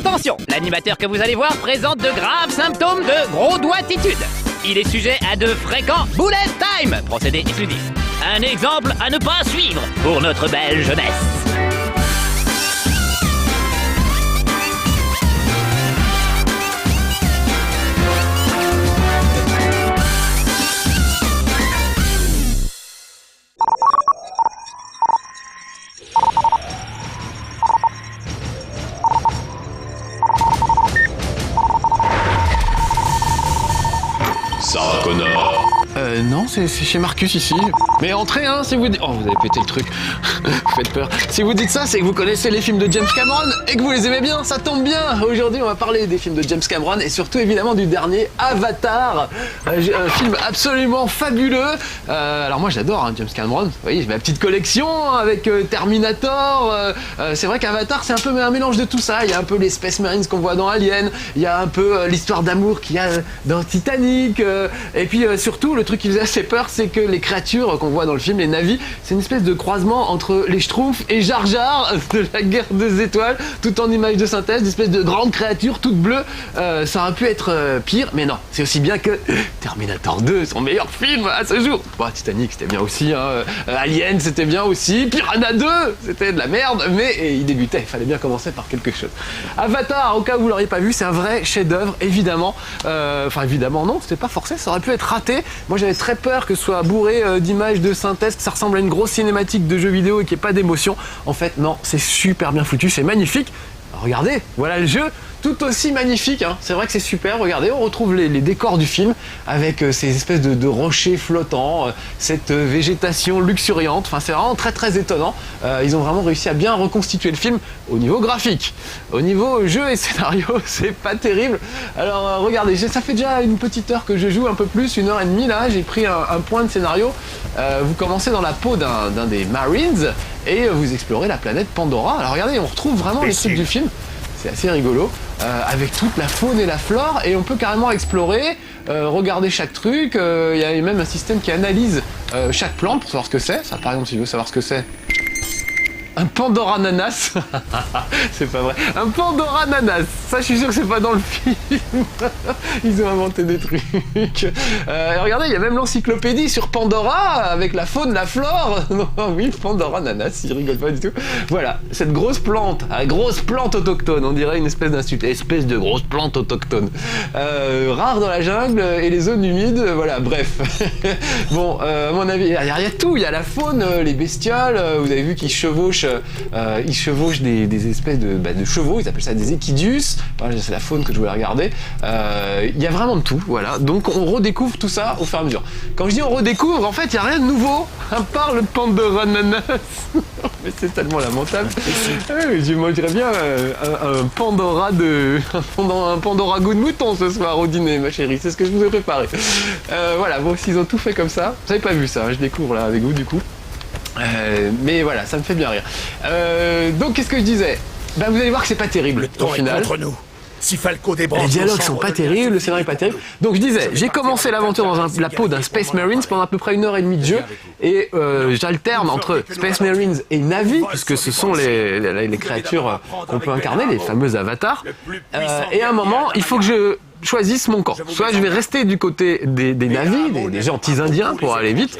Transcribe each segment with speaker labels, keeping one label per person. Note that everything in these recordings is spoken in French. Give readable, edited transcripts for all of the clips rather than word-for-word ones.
Speaker 1: Attention, l'animateur que vous allez voir présente de graves symptômes de gros doigtitude. Il est sujet à de fréquents bullet time, procédé exclusif. Un exemple à ne pas suivre pour notre belle jeunesse.
Speaker 2: Sarah Connor.
Speaker 3: Non, c'est chez Marcus ici. Mais entrez, hein, si vous dites... Oh, vous avez pété le truc. Vous faites peur. Si vous dites ça, c'est que vous connaissez les films de James Cameron et que vous les aimez bien. Ça tombe bien. Aujourd'hui, on va parler des films de James Cameron et surtout, évidemment, du dernier Avatar. Un film absolument fabuleux. Alors moi, j'adore James Cameron. Vous voyez, j'ai ma petite collection avec Terminator. C'est vrai qu'Avatar, c'est un peu un mélange de tout ça. Il y a un peu les Space Marines qu'on voit dans Alien. Il y a un peu l'histoire d'amour qu'il y a dans Titanic. Et puis, surtout, le truc qui faisait assez peur, c'est que les créatures qu'on voit dans le film, les Na'vi, c'est une espèce de croisement entre les Schtroumpfs et Jar Jar de la guerre des étoiles, tout en image de synthèse, une espèce de grande créature toute bleue. Ça aurait pu être pire, mais non, c'est aussi bien que Terminator 2, son meilleur film à ce jour. Bon, Titanic, c'était bien aussi, hein. Alien, c'était bien aussi. Piranha 2, c'était de la merde, mais il débutait, il fallait bien commencer par quelque chose. Avatar, au cas où vous l'auriez pas vu, c'est un vrai chef-d'œuvre, évidemment. Enfin, évidemment, non, c'était pas forcé, ça aurait pu être raté. Moi, j'avais très peur que ce soit bourré d'images de synthèse, que ça ressemble à une grosse cinématique de jeu vidéo et qu'il n'y ait pas d'émotion. En fait, non, c'est super bien foutu, c'est magnifique. Regardez, voilà le jeu, tout aussi magnifique, hein. C'est vrai que c'est super, regardez, on retrouve les décors du film avec ces espèces de rochers flottants, cette végétation luxuriante, enfin c'est vraiment très très étonnant. Ils ont vraiment réussi à bien reconstituer le film au niveau graphique. Au niveau jeu et scénario, c'est pas terrible. Alors regardez, ça fait déjà une petite heure que je joue, un peu plus, 1h30 là, j'ai pris un point de scénario. Vous commencez dans la peau d'un des Marines et vous explorez la planète Pandora. Alors regardez, on retrouve vraiment les trucs du film. C'est assez rigolo, avec toute la faune et la flore, et on peut carrément explorer, regarder chaque truc. Il y a même un système qui analyse chaque plante pour savoir ce que c'est. Ça, par exemple, si je veux savoir ce que c'est. Un Pandora Nanas. C'est pas vrai. Un Pandora Nanas. Ça, je suis sûr que c'est pas dans le film. Ils ont inventé des trucs. Regardez, il y a même l'encyclopédie sur Pandora avec la faune, la flore. Non, oui, Pandora Nanas, ils rigolent pas du tout. Voilà, cette grosse plante autochtone. On dirait une espèce de grosse plante autochtone. Rare dans la jungle et les zones humides. Voilà, bref. Bon, à mon avis, il y a tout. Il y a la faune, les bestioles. Vous avez vu qu'ils chevauchent. Ils chevauchent des espèces de chevaux, ils appellent ça des équidus. Voilà, c'est la faune que je voulais regarder. Il y a vraiment de tout, voilà. Donc on redécouvre tout ça au fur et à mesure. Quand je dis on redécouvre, en fait, il n'y a rien de nouveau, à part le Pandora Nanas. Mais c'est tellement lamentable. Je mangerais bien un Pandora un Pandora goût de mouton ce soir au dîner, ma chérie. C'est ce que je vous ai préparé. Voilà, bon, s'ils ont tout fait comme ça, vous n'avez pas vu ça, hein, je découvre là avec vous du coup. Mais voilà, ça me fait bien rire. Donc qu'est-ce que je disais ? Vous allez voir que c'est pas terrible au final.
Speaker 4: Si Falco débranche,
Speaker 3: les dialogues sont pas terribles, le scénario est pas terrible. Donc je disais, j'ai commencé l'aventure dans la peau d'un Space Marines pendant à peu près 1h30 de jeu et j'alterne entre Space Marines et Na'vi puisque ce sont les créatures qu'on peut incarner, les fameux avatars. Et à un moment, il faut que je choisisse mon camp. Soit je vais rester du côté des Na'vi, des gentils indiens pour aller vite,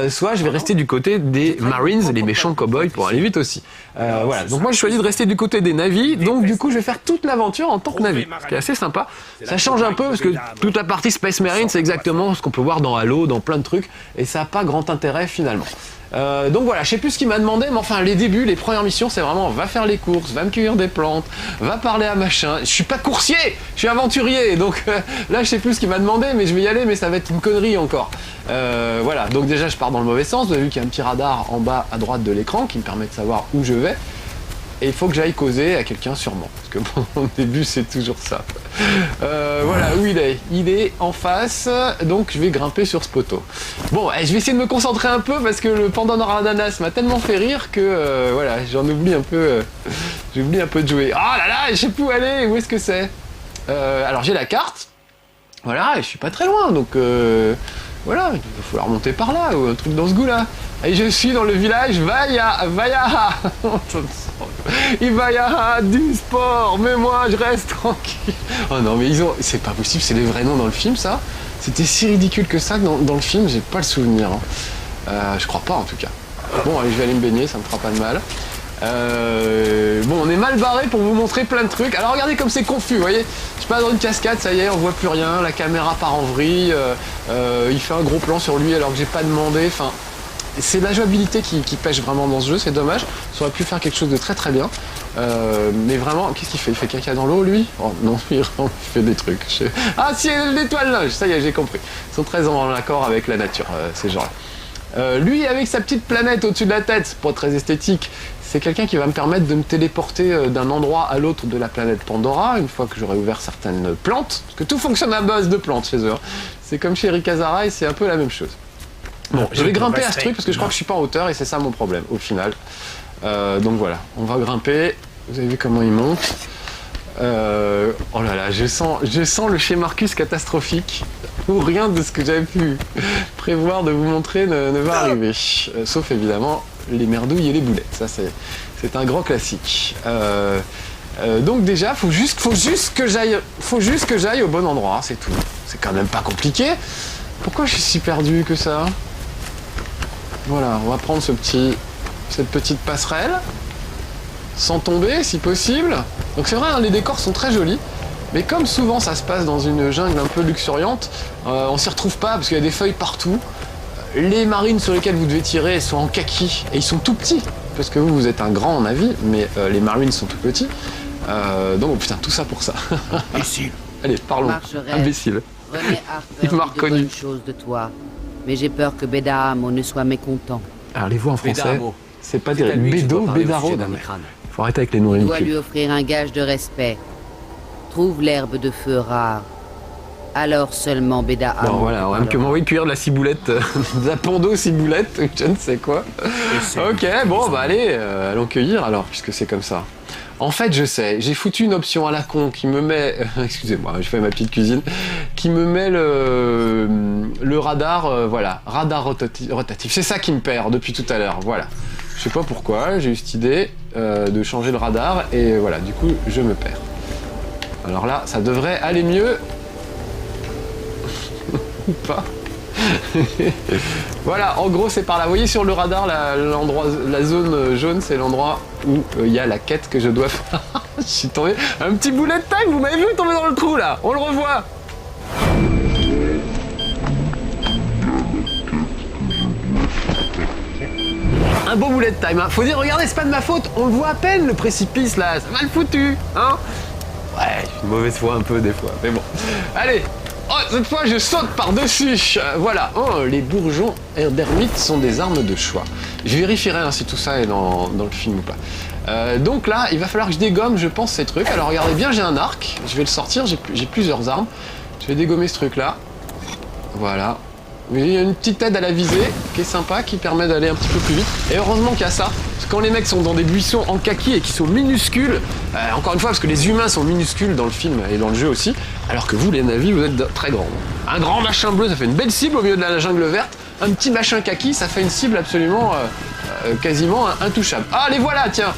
Speaker 3: soit je vais rester du côté des Marines, les méchants cow-boys pour aller vite aussi. Voilà. Donc moi j'ai choisi de rester du côté des Na'vi, donc du coup je vais faire toute l'aventure en tant que Na'vi, ce qui est assez sympa. Ça change un peu parce que toute la partie Space Marine c'est exactement ce qu'on peut voir dans Halo, dans plein de trucs, et ça n'a pas grand intérêt finalement. Donc voilà, je sais plus ce qu'il m'a demandé, mais enfin les débuts, les premières missions, c'est vraiment va faire les courses, va me cueillir des plantes, va parler à machin. Je suis pas coursier, je suis aventurier, donc là je sais plus ce qu'il m'a demandé, mais je vais y aller, mais ça va être une connerie encore. Voilà, donc déjà je pars dans le mauvais sens. Vous avez vu qu'il y a un petit radar en bas à droite de l'écran qui me permet de savoir où je vais. Et il faut que j'aille causer à quelqu'un sûrement, parce que bon, au début c'est toujours ça. Voilà où il est. Il est en face, donc je vais grimper sur ce poteau. Bon, je vais essayer de me concentrer un peu parce que le Pandora Nanas m'a tellement fait rire que voilà, j'en oublie un peu. J'oublie un peu de jouer. Ah là là, je sais plus où aller. Où est-ce que c'est alors j'ai la carte. Voilà, et je suis pas très loin, donc voilà, il va falloir monter par là ou un truc dans ce goût-là. Et je suis dans le village Vaya. Il va y avoir du sport, mais moi je reste tranquille. Oh non, mais c'est pas possible, c'est les vrais noms dans le film, ça. C'était si ridicule que ça que dans le film, j'ai pas le souvenir. Je crois pas en tout cas. Bon, allez, je vais aller me baigner, ça me fera pas de mal. Bon, on est mal barré pour vous montrer plein de trucs. Alors regardez comme c'est confus, vous voyez. Je passe dans une cascade, ça y est, on voit plus rien, la caméra part en vrille, il fait un gros plan sur lui alors que j'ai pas demandé. Enfin, c'est la jouabilité qui pêche vraiment dans ce jeu, c'est dommage. Ça aurait pu faire quelque chose de très très bien. Mais vraiment, qu'est-ce qu'il fait? Il fait caca dans l'eau, lui? Oh non, il fait des trucs. Ah si, il nettoie le linge, ça y est, j'ai compris. Ils sont très en accord avec la nature, ces gens-là. Lui, avec sa petite planète au-dessus de la tête, c'est pas très esthétique. C'est quelqu'un qui va me permettre de me téléporter d'un endroit à l'autre de la planète Pandora, une fois que j'aurai ouvert certaines plantes. Parce que tout fonctionne à base de plantes chez eux. C'est comme chez Eric Azaray, c'est un peu la même chose. Bon, je vais grimper à ce truc parce que je crois que je suis pas en hauteur et c'est ça mon problème au final. Donc voilà, on va grimper. Vous avez vu comment il monte. Oh là là, je sens le chez Marcus catastrophique. Où rien de ce que j'avais pu prévoir de vous montrer ne va arriver. Sauf évidemment les merdouilles et les boulettes. Ça c'est un grand classique. Donc déjà, faut juste que j'aille au bon endroit, c'est tout. C'est quand même pas compliqué. Pourquoi je suis si perdu que ça? Voilà, on va prendre cette petite passerelle, sans tomber si possible. Donc c'est vrai, hein, les décors sont très jolis, mais comme souvent ça se passe dans une jungle un peu luxuriante, on s'y retrouve pas parce qu'il y a des feuilles partout. Les marines sur lesquelles vous devez tirer sont en kaki et ils sont tout petits, parce que vous êtes un grand en avis, mais les marines sont tout petits. Donc oh, putain, tout ça pour ça.
Speaker 4: Imbécile.
Speaker 3: Allez, parlons. Imbécile.
Speaker 5: René
Speaker 3: Il m'a
Speaker 5: Harper dit de
Speaker 3: reconnu.
Speaker 5: bonnes choses de toi, mais j'ai peur que Bedahamo ne soit mécontent.
Speaker 3: Alors les voix en français,
Speaker 6: Bedahamo.
Speaker 3: c'est pas
Speaker 6: C'est à
Speaker 3: terrible.
Speaker 6: lui que je dois
Speaker 3: Bédo,
Speaker 6: parler au
Speaker 3: Bédaro,
Speaker 6: sujet
Speaker 3: non
Speaker 6: d'un
Speaker 3: mais
Speaker 6: crâne.
Speaker 3: faut arrêter avec les
Speaker 5: Tu dois
Speaker 3: nourritures.
Speaker 5: lui offrir un gage de respect. Trouve l'herbe de feu rare. Alors seulement Bedahamo.
Speaker 3: Bon voilà, on va que m'envoyer cuire de la ciboulette, de la pando ciboulette, ou je ne sais quoi. Ok, bon bah allez, allons cueillir alors, puisque c'est comme ça. En fait, je sais, j'ai foutu une option à la con qui me met, excusez-moi, je fais ma petite cuisine, qui me met le radar, voilà, radar rotatif. C'est ça qui me perd depuis tout à l'heure, voilà. Je sais pas pourquoi, j'ai eu cette idée de changer le radar et voilà, du coup, je me perds. Alors là, ça devrait aller mieux. Ou pas. Voilà, en gros c'est par là. Vous voyez sur le radar, la zone jaune, c'est l'endroit où il y a la quête que je dois faire. Je suis tombé. Un petit boulet de time, vous m'avez vu tomber dans le trou là. On le revoit. Un beau boulet de time, hein. Faut dire, regardez, c'est pas de ma faute. On le voit à peine le précipice là. C'est mal foutu, hein. Ouais, je suis de mauvaise foi un peu des fois, mais bon. Allez. Oh, cette fois, je saute par-dessus. Voilà. Oh, les bourgeons d'ermite sont des armes de choix. Je vérifierai hein, si tout ça est dans le film ou pas. Donc là, il va falloir que je dégomme, je pense, ces trucs. Alors, regardez bien, j'ai un arc. Je vais le sortir. J'ai plusieurs armes. Je vais dégommer ce truc-là. Voilà. Il y a une petite aide à la visée qui est sympa, qui permet d'aller un petit peu plus vite. Et heureusement qu'il y a ça. Parce que quand les mecs sont dans des buissons en kaki et qui sont minuscules, encore une fois, parce que les humains sont minuscules dans le film et dans le jeu aussi, alors que vous, les navis, vous êtes très grands. Un grand machin bleu, ça fait une belle cible au milieu de la jungle verte. Un petit machin kaki, ça fait une cible absolument, quasiment intouchable. Ah, les voilà, tiens.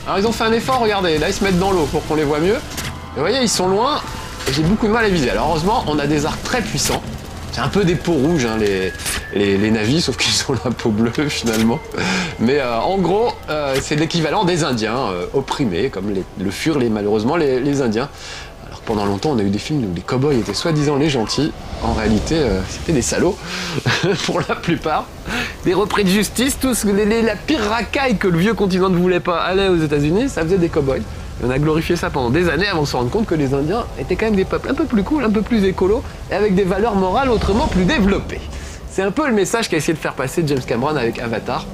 Speaker 3: Alors ils ont fait un effort, regardez, là ils se mettent dans l'eau pour qu'on les voit mieux. Et vous voyez, ils sont loin et j'ai beaucoup de mal à viser. Alors heureusement, on a des arcs très puissants. C'est un peu des peaux rouges, hein, les navis, sauf qu'ils ont la peau bleue finalement. Mais en gros, c'est l'équivalent des Indiens opprimés, comme le furent malheureusement les Indiens. Alors pendant longtemps, on a eu des films où les cow-boys étaient soi-disant les gentils. En réalité, c'était des salauds, pour la plupart. Des repris de justice, tous la pire racaille que le vieux continent ne voulait pas aller aux États-Unis, ça faisait des cow-boys. Et on a glorifié ça pendant des années avant de se rendre compte que les Indiens étaient quand même des peuples un peu plus cool, un peu plus écolos et avec des valeurs morales autrement plus développées. C'est un peu le message qu'a essayé de faire passer James Cameron avec Avatar,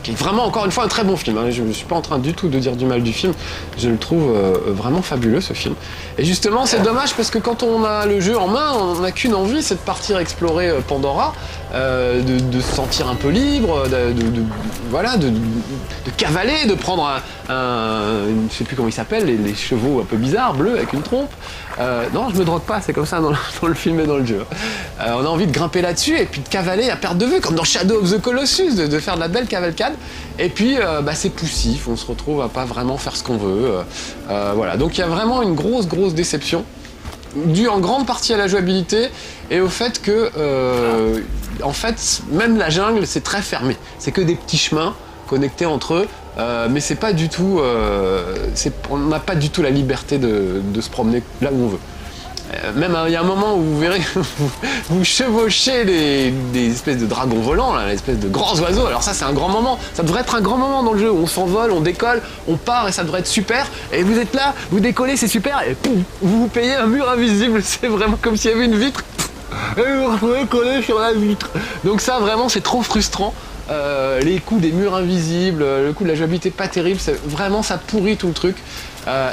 Speaker 3: qui est vraiment encore une fois un très bon film. Hein. Je ne suis pas en train du tout de dire du mal du film, je le trouve vraiment fabuleux ce film. Et justement c'est dommage parce que quand on a le jeu en main, on n'a qu'une envie, c'est de partir explorer Pandora, de se sentir un peu libre, voilà, de cavaler, de prendre je sais plus comment ils s'appellent, les chevaux un peu bizarres, bleus avec une trompe. Non, je me drogue pas, c'est comme ça dans le film et dans le jeu. On a envie de grimper là-dessus et puis de cavaler à perte de vue, comme dans Shadow of the Colossus, de faire de la belle cavalcade. Et puis, c'est poussif, on se retrouve à pas vraiment faire ce qu'on veut. Voilà, donc il y a vraiment une grosse déception, due en grande partie à la jouabilité et au fait que, en fait, même la jungle, c'est très fermé. C'est que des petits chemins connectés entre eux, mais c'est pas du tout, on n'a pas du tout la liberté de se promener là où on veut. Même il y a un moment où vous verrez, vous chevauchez des espèces de dragons volants, là, espèces de grands oiseaux. Alors ça, c'est un grand moment. Ça devrait être un grand moment dans le jeu où on s'envole, on décolle, on part et ça devrait être super. Et vous êtes là, vous décollez, c'est super. Et poum, vous payez un mur invisible. C'est vraiment comme s'il y avait une vitre. Et vous vous retrouvez collé sur la vitre. Donc ça, vraiment, c'est trop frustrant. Les coups des murs invisibles, le coup de la jouabilité pas terrible, vraiment ça pourrit tout le truc.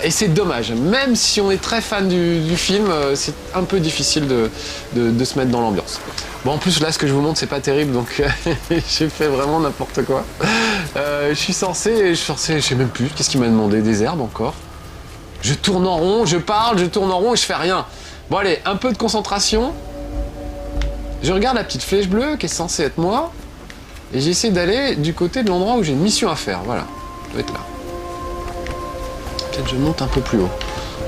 Speaker 3: Et c'est dommage, même si on est très fan du film, c'est un peu difficile de se mettre dans l'ambiance. Bon, en plus là ce que je vous montre c'est pas terrible, donc j'ai fait vraiment n'importe quoi. Je suis censé, je sais même plus, qu'est-ce qu'il m'a demandé, des herbes encore. Je tourne en rond, je parle, je tourne en rond et je fais rien. Bon allez, un peu de concentration. Je regarde la petite flèche bleue qui est censée être moi. Et j'essaie d'aller du côté de l'endroit où j'ai une mission à faire, voilà, je dois être là. Peut-être je monte un peu plus haut.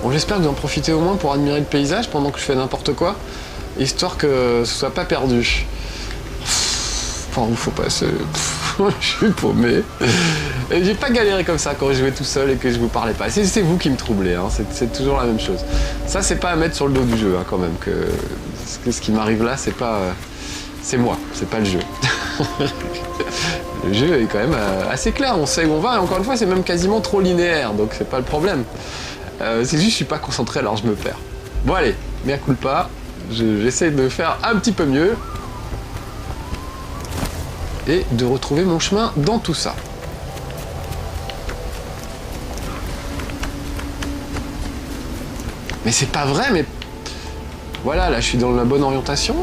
Speaker 3: Bon, j'espère que vous en profitez au moins pour admirer le paysage pendant que je fais n'importe quoi, histoire que ce soit pas perdu. Par où faut passer. Je suis paumé. Et j'ai pas galéré comme ça quand je jouais tout seul et que je vous parlais pas. C'est vous qui me troublez, hein. C'est toujours la même chose. Ça, c'est pas à mettre sur le dos du jeu, hein, quand même. Ce qui m'arrive là, c'est pas... c'est moi, c'est pas le jeu. Le jeu est quand même assez clair, on sait où on va, et encore une fois, c'est même quasiment trop linéaire, donc c'est pas le problème. C'est juste que je suis pas concentré, alors je me perds. Bon allez, mea culpa, j'essaie de faire un petit peu mieux, et de retrouver mon chemin dans tout ça. Mais c'est pas vrai, mais... Voilà, là je suis dans la bonne orientation.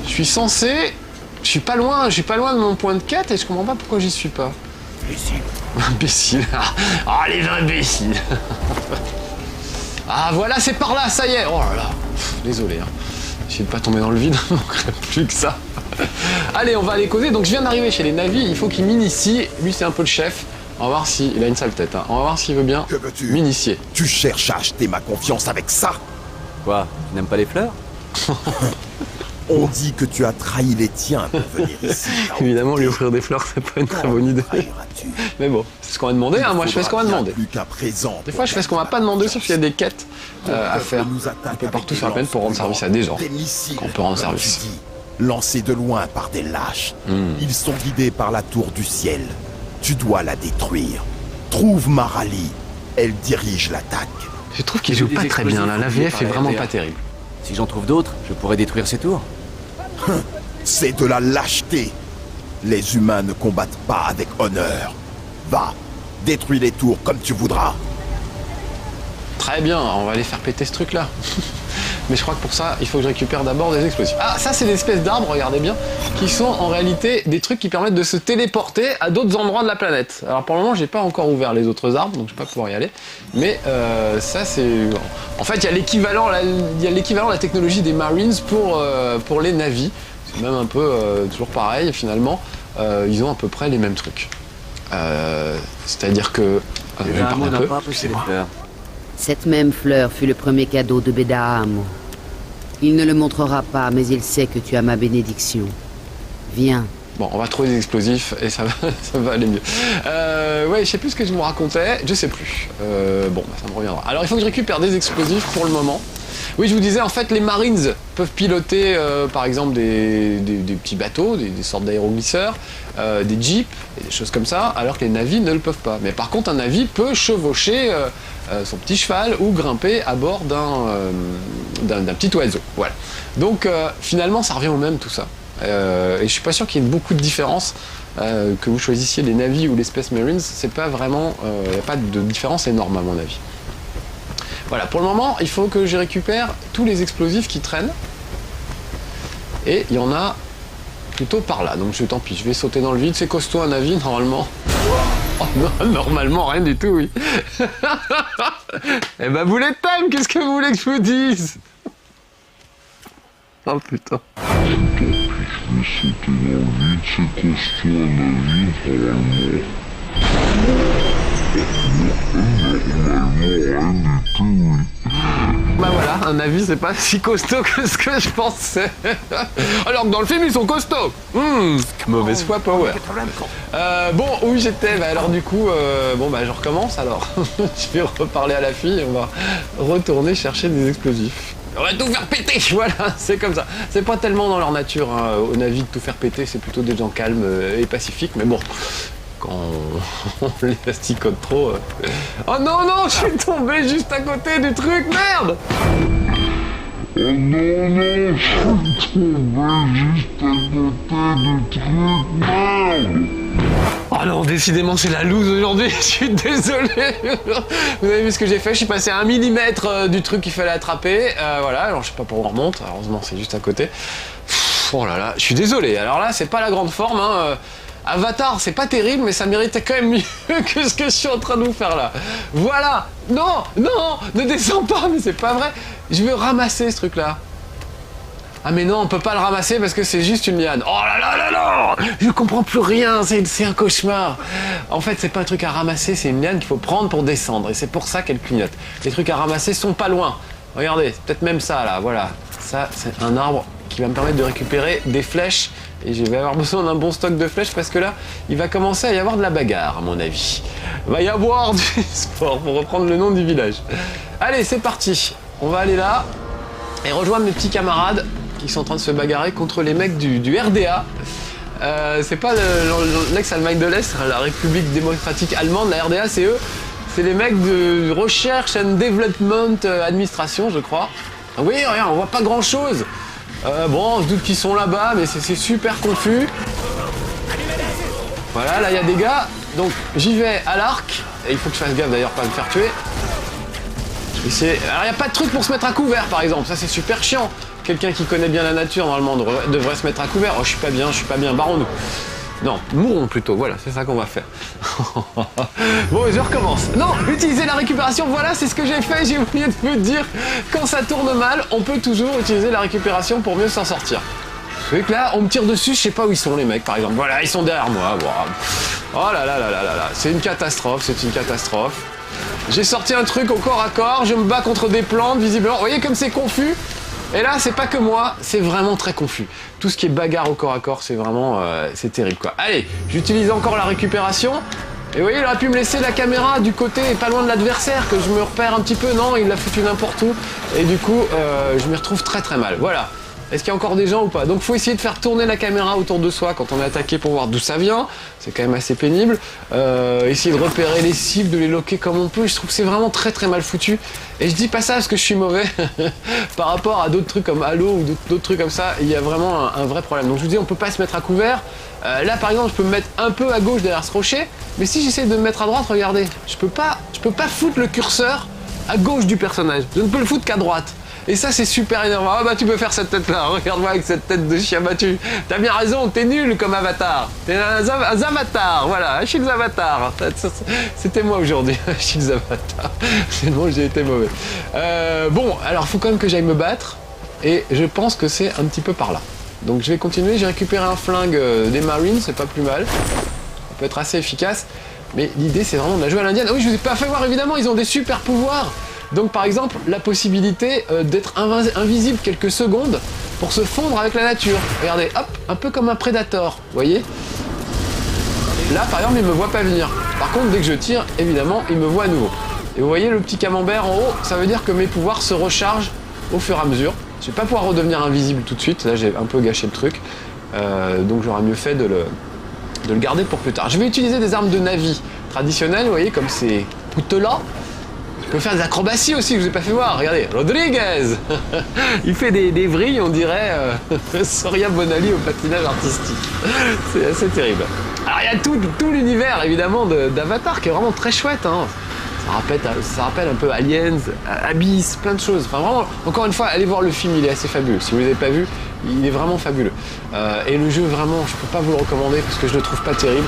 Speaker 3: Je suis censé... Je suis pas loin de mon point de quête et je comprends pas pourquoi j'y suis pas.
Speaker 4: Imbécile.
Speaker 3: Imbécile. Ah, les imbéciles. Ah, voilà, c'est par là, ça y est. Oh là là. Désolé, hein. J'essaie de pas tomber dans le vide, il manquerait plus que ça. Allez, on va aller causer. Donc, je viens d'arriver chez les navis, il faut qu'il m'initie. Lui, c'est un peu le chef. On va voir s'il a une sale tête. Hein. On va voir s'il veut bien m'initier.
Speaker 4: Tu cherches à acheter ma confiance avec ça?
Speaker 6: Quoi? Tu n'aimes pas les fleurs?
Speaker 4: On dit que tu as trahi les tiens pour venir ici.
Speaker 3: Évidemment, lui offrir des fleurs, c'est pas une très bonne idée. Mais bon, c'est ce qu'on m'a demandé, hein. Moi je fais ce qu'on m'a demandé. Des fois, je fais ce qu'on m'a pas demandé, sauf qu'il y a des quêtes à faire un peu partout sur la planète pour rendre service à des gens. Qu'on peut rendre service.
Speaker 4: Lancés de loin par des lâches. Ils sont guidés par la tour du ciel. Tu dois la détruire. Trouve Marali. Elle dirige l'attaque.
Speaker 3: Je trouve qu'il joue pas très bien, là. La VF est vraiment pas terrible.
Speaker 6: Si j'en trouve d'autres, je pourrais détruire ces tours.
Speaker 4: C'est de la lâcheté. Les humains ne combattent pas avec honneur. Va, détruis les tours comme tu voudras.
Speaker 3: Très bien, on va aller faire péter ce truc-là. Mais je crois que pour ça, il faut que je récupère d'abord des explosifs. Ah, ça, c'est des espèces d'arbres, regardez bien, qui sont en réalité des trucs qui permettent de se téléporter à d'autres endroits de la planète. Alors pour le moment, j'ai pas encore ouvert les autres arbres, donc je vais pas pouvoir y aller. Mais ça, c'est... En fait, il y a l'équivalent de la technologie des Marines pour les navis. C'est même un peu toujours pareil, finalement. Ils ont à peu près les mêmes trucs. C'est-à-dire que...
Speaker 6: J'ai un mot d'un pas pousser les fleurs.
Speaker 5: Cette même fleur fut le premier cadeau de Bedaamo. Il ne le montrera pas, mais il sait que tu as ma bénédiction. Viens.
Speaker 3: Bon, on va trouver des explosifs et ça va aller mieux. Ouais, je sais plus ce que je vous racontais, je sais plus. Bon, bah, ça me reviendra. Alors, il faut que je récupère des explosifs pour le moment. Oui, je vous disais, en fait, les Marines peuvent piloter, par exemple, des petits bateaux, des sortes d'aéroglisseurs, des jeeps, et des choses comme ça, alors que les navis ne le peuvent pas. Mais par contre, un navi peut chevaucher son petit cheval ou grimper à bord d'un petit oiseau. Voilà. Donc, finalement, ça revient au même, tout ça. Et je suis pas sûr qu'il y ait beaucoup de différence, que vous choisissiez les navis ou les Space Marines, c'est pas vraiment, il n'y a pas de différence énorme à mon avis. Voilà, pour le moment, il faut que je récupère tous les explosifs qui traînent. Et il y en a plutôt par là, donc tant pis, je vais sauter dans le vide, c'est costaud un navi, normalement. Oh non, normalement, rien du tout, oui. Eh ben, bullet time, qu'est-ce que vous voulez que je vous dise? Oh putain. Bah voilà, un avis c'est pas si costaud que ce que je pensais. Alors que dans le film ils sont costauds. Mauvaise foi power. Bon, où j'étais, bah alors du coup, bon bah je recommence alors. Je vais reparler à la fille et on va retourner chercher des explosifs. On va tout faire péter, voilà, c'est comme ça. C'est pas tellement dans leur nature, hein, au Navy de tout faire péter, c'est plutôt des gens calmes et pacifiques, mais bon, quand on les asticote trop... Oh non, non, je suis tombé juste à côté du truc, merde! Oh non, non, je suis tombé juste à côté du truc, merde! Oh non, décidément c'est la loose aujourd'hui, je suis désolé. Vous avez vu ce que j'ai fait, je suis passé à 1 millimètre du truc qu'il fallait attraper. Voilà, alors je sais pas pour où on remonte, heureusement c'est juste à côté. Oh là là, je suis désolé, alors là c'est pas la grande forme, hein. Avatar c'est pas terrible mais ça méritait quand même mieux que ce que je suis en train de vous faire là. Voilà, non, non, ne descends pas, mais c'est pas vrai. Je veux ramasser ce truc là. Ah mais non, on peut pas le ramasser parce que c'est juste une liane. Oh là là là là! Je comprends plus rien, c'est un cauchemar. En fait, c'est pas un truc à ramasser, c'est une liane qu'il faut prendre pour descendre. Et c'est pour ça qu'elle clignote. Les trucs à ramasser sont pas loin. Regardez, c'est peut-être même ça là, voilà. Ça, c'est un arbre qui va me permettre de récupérer des flèches. Et je vais avoir besoin d'un bon stock de flèches parce que là, il va commencer à y avoir de la bagarre à mon avis. Il va y avoir du sport pour reprendre le nom du village. Allez, c'est parti. On va aller là et rejoindre mes petits camarades qui sont en train de se bagarrer contre les mecs du RDA. C'est pas l'ex-Allemagne de l'Est, la République démocratique allemande, la RDA, c'est eux. C'est les mecs de Research and Development Administration, je crois. Oui, regarde, on voit pas grand-chose. Bon, on se doute qu'ils sont là-bas, mais c'est super confus. Voilà, là, il y a des gars. Donc, j'y vais à l'arc. Et il faut que je fasse gaffe, d'ailleurs, pas me faire tuer. Alors, il n'y a pas de truc pour se mettre à couvert, par exemple. Ça, c'est super chiant. Quelqu'un qui connaît bien la nature, normalement, devrait se mettre à couvert. Oh, je suis pas bien, barrons-nous. Non, mourons plutôt, voilà, c'est ça qu'on va faire. Bon, je recommence. Non, utiliser la récupération, voilà, c'est ce que j'ai fait, j'ai oublié de vous dire. Quand ça tourne mal, on peut toujours utiliser la récupération pour mieux s'en sortir. Vous voyez que là, on me tire dessus, je sais pas où ils sont les mecs, par exemple. Voilà, ils sont derrière moi. Wow. Oh là là là là là là, c'est une catastrophe, c'est une catastrophe. J'ai sorti un truc au corps à corps, je me bats contre des plantes, visiblement. Vous voyez comme c'est confus? Et là, c'est pas que moi, c'est vraiment très confus. Tout ce qui est bagarre au corps à corps, c'est vraiment... c'est terrible, quoi. Allez, j'utilise encore la récupération. Et vous voyez, il aurait pu me laisser la caméra du côté pas loin de l'adversaire, que je me repère un petit peu. Non, il l'a foutu n'importe où. Et du coup, je m'y retrouve très très mal. Voilà. Est-ce qu'il y a encore des gens ou pas? Donc faut essayer de faire tourner la caméra autour de soi quand on est attaqué pour voir d'où ça vient. C'est quand même assez pénible. Essayer de repérer les cibles, de les loquer comme on peut. Je trouve que c'est vraiment très très mal foutu. Et je dis pas ça parce que je suis mauvais. Par rapport à d'autres trucs comme Halo ou d'autres trucs comme ça, il y a vraiment un vrai problème. Donc je vous dis, on peut pas se mettre à couvert. Là par exemple, je peux me mettre un peu à gauche derrière ce rocher. Mais si j'essaie de me mettre à droite, regardez. Je peux pas foutre le curseur à gauche du personnage. Je ne peux le foutre qu'à droite. Et ça, c'est super énervant. Ah bah, tu peux faire cette tête-là. Regarde-moi avec cette tête de chien battu. T'as bien raison, t'es nul comme avatar. T'es un avatar, voilà, Achilles Avatar. C'était moi aujourd'hui, Achilles Avatar. C'est bon, j'ai été mauvais. Bon, alors, faut quand même que j'aille me battre. Et je pense que c'est un petit peu par là. Donc, je vais continuer. J'ai récupéré un flingue des Marines, c'est pas plus mal. Ça peut être assez efficace. Mais l'idée, c'est vraiment de la jouer à l'indienne. Ah oui, je vous ai pas fait voir, évidemment, ils ont des super pouvoirs. Donc par exemple, la possibilité d'être invisible quelques secondes pour se fondre avec la nature. Regardez, hop, un peu comme un Predator, vous voyez? Là, par exemple, il me voit pas venir. Par contre, dès que je tire, évidemment, il me voit à nouveau. Et vous voyez le petit camembert en haut, ça veut dire que mes pouvoirs se rechargent au fur et à mesure. Je vais pas pouvoir redevenir invisible tout de suite, là j'ai un peu gâché le truc. Donc j'aurais mieux fait de le garder pour plus tard. Je vais utiliser des armes de Navy traditionnelles, vous voyez, comme ces poutres-là. Je peux faire des acrobaties aussi, que je vous ai pas fait voir. Regardez, Rodriguez. Il fait des vrilles, on dirait Soria Bonali au patinage artistique. C'est assez terrible. Alors il y a tout l'univers, évidemment, d'Avatar, qui est vraiment très chouette. Hein. Ça rappelle un peu Aliens, Abyss, plein de choses. Enfin vraiment, encore une fois, allez voir le film, il est assez fabuleux. Si vous ne l'avez pas vu, il est vraiment fabuleux. Et le jeu, vraiment, je peux pas vous le recommander parce que je le trouve pas terrible.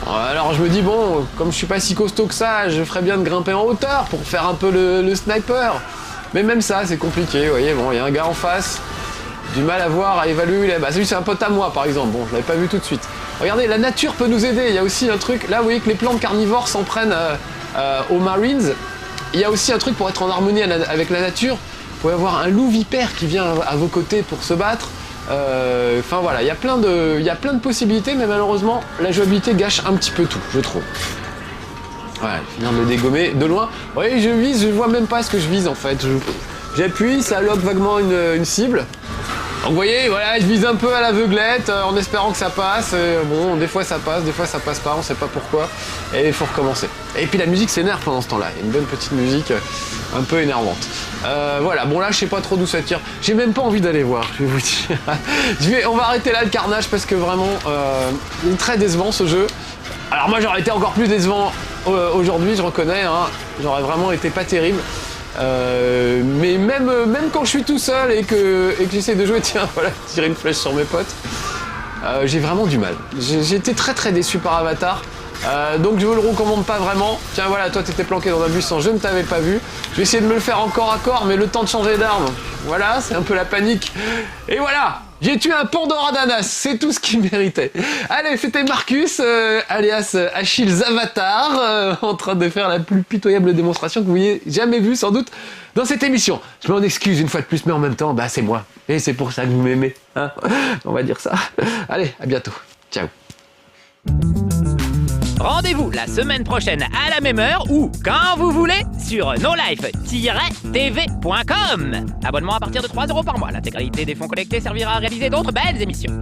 Speaker 3: Alors je me dis, bon, comme je suis pas si costaud que ça, je ferais bien de grimper en hauteur pour faire un peu le sniper. Mais même ça, c'est compliqué, vous voyez, bon, il y a un gars en face. du mal à voir, à évaluer. Bah, celui c'est un pote à moi par exemple, bon je l'avais pas vu tout de suite. Regardez, la nature peut nous aider, il y a aussi un truc, là vous voyez que les plantes carnivores s'en prennent aux Marines. Il y a aussi un truc pour être en harmonie avec la nature, vous pouvez avoir un loup vipère qui vient à vos côtés pour se battre. Enfin voilà, il y a plein de possibilités, mais malheureusement la jouabilité gâche un petit peu tout, je trouve. Voilà, finir de le dégommer de loin. Vous voyez, je vise, je vois même pas ce que je vise en fait. J'appuie, ça lock vaguement une cible. Donc vous voyez, voilà, je vise un peu à l'aveuglette en espérant que ça passe. Bon, des fois ça passe pas, on sait pas pourquoi. Et il faut recommencer. Et puis la musique s'énerve pendant ce temps-là. Il y a une bonne petite musique un peu énervante. Voilà, bon là je sais pas trop d'où ça tire. J'ai même pas envie d'aller voir, je vais vous dire. On va arrêter là le carnage parce que vraiment, il est très décevant ce jeu. Alors moi j'aurais été encore plus décevant aujourd'hui, je reconnais, hein. J'aurais vraiment été pas terrible. Mais même quand je suis tout seul et que j'essaie de jouer, tiens, voilà, tirer une flèche sur mes potes, j'ai vraiment du mal. J'ai été très déçu par Avatar, donc je vous le recommande pas vraiment. Tiens, voilà, toi t'étais planqué dans un buisson, je ne t'avais pas vu. Je vais essayer de me le faire encore à corps, mais le temps de changer d'arme, voilà, c'est un peu la panique. Et voilà, j'ai tué un Pandora d'Anas, c'est tout ce qu'il méritait. Allez, c'était Marcus, alias Achilles Avatar, en train de faire la plus pitoyable démonstration que vous ayez jamais vue sans doute dans cette émission. Je m'en excuse une fois de plus, mais en même temps, bah c'est moi. Et c'est pour ça que vous m'aimez, hein. On va dire ça. Allez, à bientôt. Ciao.
Speaker 1: Rendez-vous la semaine prochaine à la même heure ou quand vous voulez sur nolife-tv.com. Abonnement à partir de 3 € par mois. L'intégralité des fonds collectés servira à réaliser d'autres belles émissions.